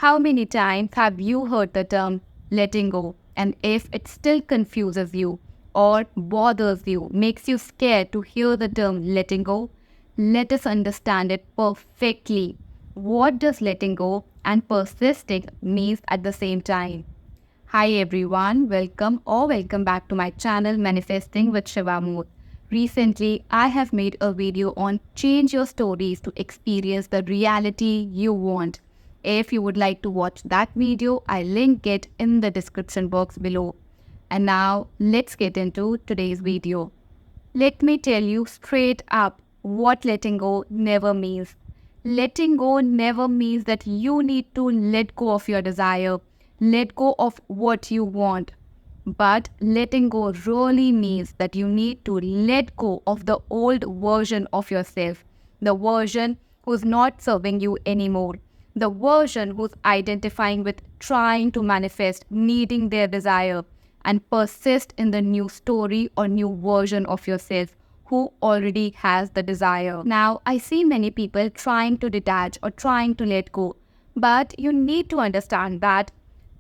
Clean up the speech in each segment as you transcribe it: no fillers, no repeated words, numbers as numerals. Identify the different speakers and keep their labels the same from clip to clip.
Speaker 1: How many times have you heard the term letting go? And if it still confuses you or bothers you, makes you scared to hear the term letting go, let us understand it perfectly. What does letting go and persisting means at the same time? Hi everyone, welcome back to my channel Manifesting with Shivamod. Recently, I have made a video on change your stories to experience the reality you want. If you would like to watch that video, I link it in the description box below. And now, let's get into today's video. Let me tell you straight up what letting go never means. Letting go never means that you need to let go of your desire, let go of what you want. But letting go really means that you need to let go of the old version of yourself, the version who's not serving you anymore, the version who's identifying with trying to manifest, needing their desire, and persist in the new story or new version of yourself who already has the desire. Now, I see many people trying to detach or trying to let go, but you need to understand that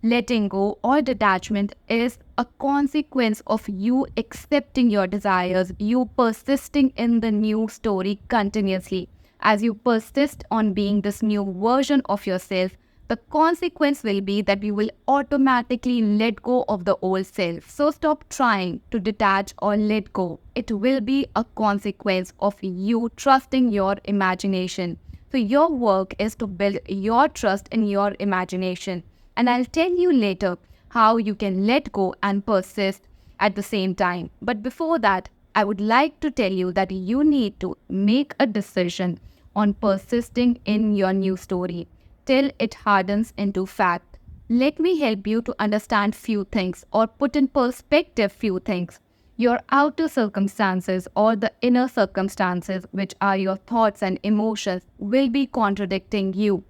Speaker 1: letting go or detachment is a consequence of you accepting your desires, you persisting in the new story continuously. As you persist on being this new version of yourself, the consequence will be that you will automatically let go of the old self. So stop trying to detach or let go. It will be a consequence of you trusting your imagination. So your work is to build your trust in your imagination. And I'll tell you later how you can let go and persist at the same time. But before that, I would like to tell you that you need to make a decision on persisting in your new story till it hardens into fact. Let me help you to understand few things or put in perspective few things. Your outer circumstances or the inner circumstances, which are your thoughts and emotions, will be contradicting you,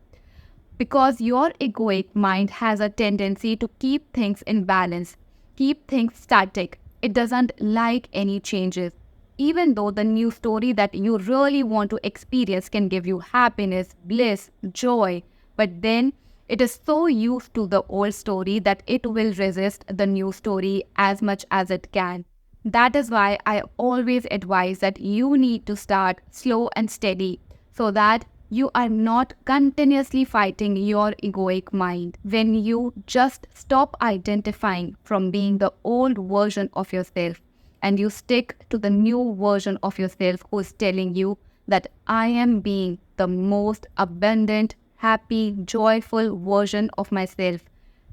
Speaker 1: because your egoic mind has a tendency to keep things in balance, keep things static. It doesn't like any changes. Even though the new story that you really want to experience can give you happiness, bliss, joy, but then it is so used to the old story that it will resist the new story as much as it can. That is why I always advise that you need to start slow and steady so that you are not continuously fighting your egoic mind. When you just stop identifying from being the old version of yourself and you stick to the new version of yourself who is telling you that I am being the most abundant, happy, joyful version of myself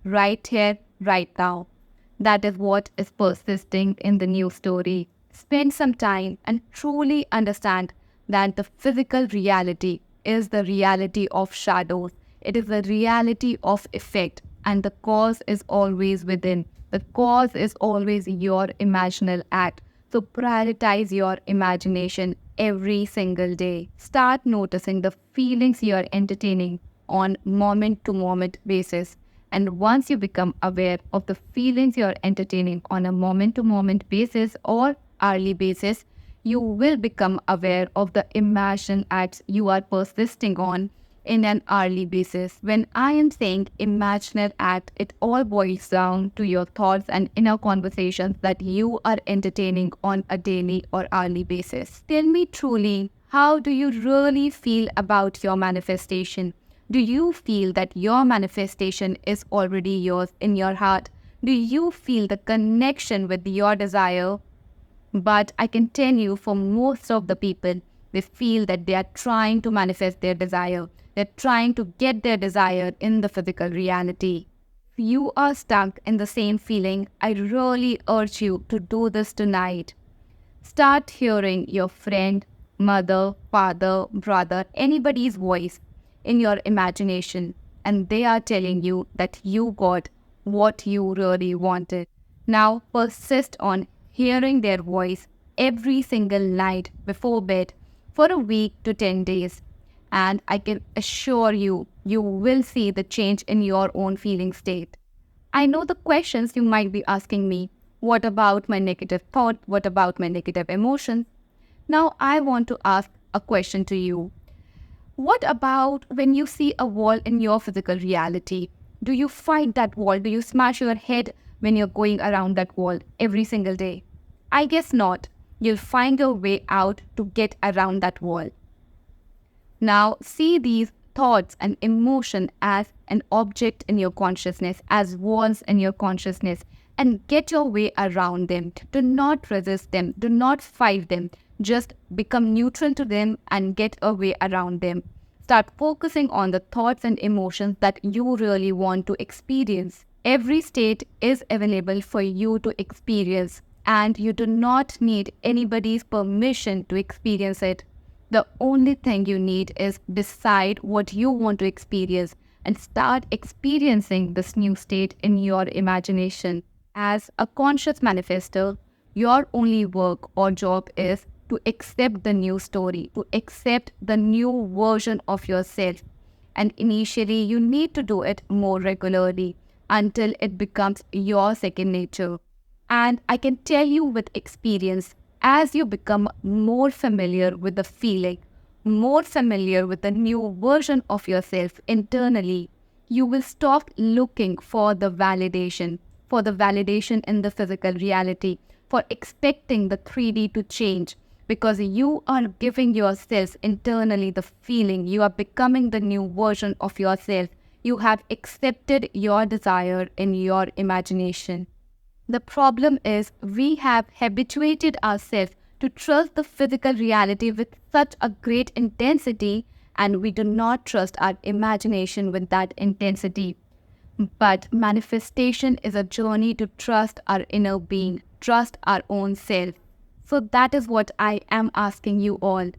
Speaker 1: right here, right now. That is what is persisting in the new story. Spend some time and truly understand that the physical reality is the reality of shadows. It is the reality of effect, and the cause is always within. The cause is always your imaginal act. So prioritize your imagination every single day. Start noticing the feelings you are entertaining on moment to moment basis. And once you become aware of the feelings you are entertaining on a moment to moment basis or hourly basis, you will become aware of the imagined acts you are persisting on in an hourly basis. When I am saying imaginary act, it all boils down to your thoughts and inner conversations that you are entertaining on a daily or hourly basis. Tell me truly, how do you really feel about your manifestation? Do you feel that your manifestation is already yours in your heart? Do you feel the connection with your desire? But I can tell you, for most of the people, they feel that they are trying to manifest their desire. They're trying to get their desire in the physical reality. If you are stuck in the same feeling, I really urge you to do this tonight. Start hearing your friend, mother, father, brother, anybody's voice in your imagination, and they are telling you that you got what you really wanted. Now persist on hearing their voice every single night before bed for a week to 10 days. And I can assure you, you will see the change in your own feeling state. I know the questions you might be asking me. What about my negative thought? What about my negative emotions? Now I want to ask a question to you. What about when you see a wall in your physical reality? Do you fight that wall? Do you smash your head when you're going around that wall every single day? I guess not. You'll find your way out to get around that wall. Now, see these thoughts and emotion as an object in your consciousness, as walls in your consciousness, and get your way around them. Do not resist them. Do not fight them. Just become neutral to them and get a way around them. Start focusing on the thoughts and emotions that you really want to experience. Every state is available for you to experience, and you do not need anybody's permission to experience it. The only thing you need is decide what you want to experience and start experiencing this new state in your imagination. As a conscious manifester, your only work or job is to accept the new story, to accept the new version of yourself. And initially, you need to do it more regularly until it becomes your second nature. And I can tell you with experience, as you become more familiar with the feeling, more familiar with the new version of yourself internally, you will stop looking for the validation in the physical reality, for expecting the 3D to change, because you are giving yourself internally the feeling you are becoming the new version of yourself. You have accepted your desire in your imagination. The problem is we have habituated ourselves to trust the physical reality with such a great intensity, and we do not trust our imagination with that intensity. But manifestation is a journey to trust our inner being, trust our own self. So that is what I am asking you all.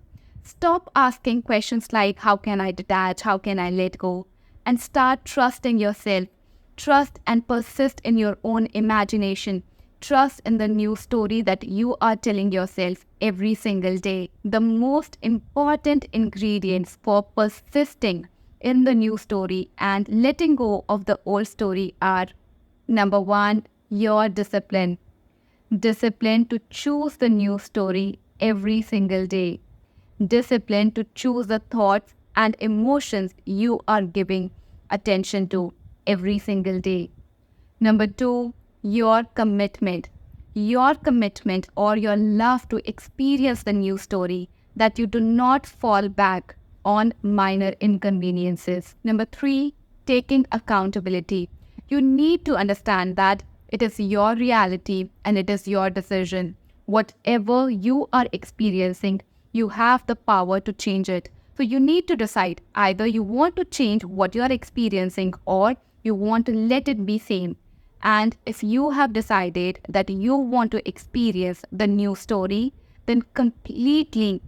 Speaker 1: Stop asking questions like, how can I detach? How can I let go? And start trusting yourself. Trust and persist in your own imagination. Trust in the new story that you are telling yourself every single day. The most important ingredients for persisting in the new story and letting go of the old story are: number one, your discipline. Discipline to choose the new story every single day. Discipline to choose the thoughts and emotions you are giving attention to every single day. Number two, your commitment. Your commitment or your love to experience the new story, that you do not fall back on minor inconveniences. Number three, taking accountability. You need to understand that it is your reality and it is your decision. Whatever you are experiencing, you have the power to change it. So you need to decide either you want to change what you are experiencing or you want to let it be same. And if you have decided that you want to experience the new story, then completely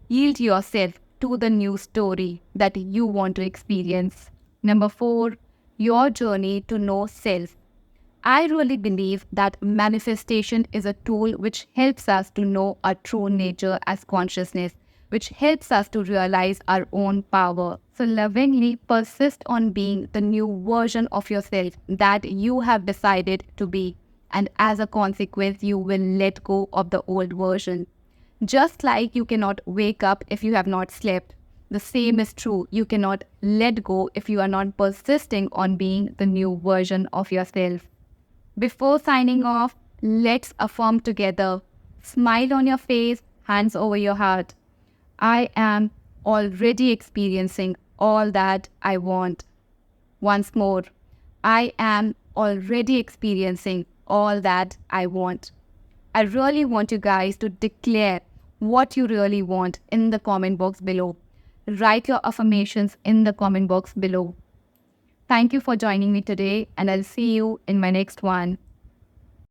Speaker 1: yield yourself to the new story that you want to experience. Number four, your journey to know self. I really believe that manifestation is a tool which helps us to know our true nature as consciousness, which helps us to realize our own power. So lovingly persist on being the new version of yourself that you have decided to be. And as a consequence, you will let go of the old version. Just like you cannot wake up if you have not slept, the same is true. You cannot let go if you are not persisting on being the new version of yourself. Before signing off, let's affirm together. Smile on your face, hands over your heart. I am already experiencing all that I want. Once more, I am already experiencing all that I want. I really want you guys to declare what you really want in the comment box below. Write your affirmations in the comment box below. Thank you for joining me today, and I'll see you in my next one.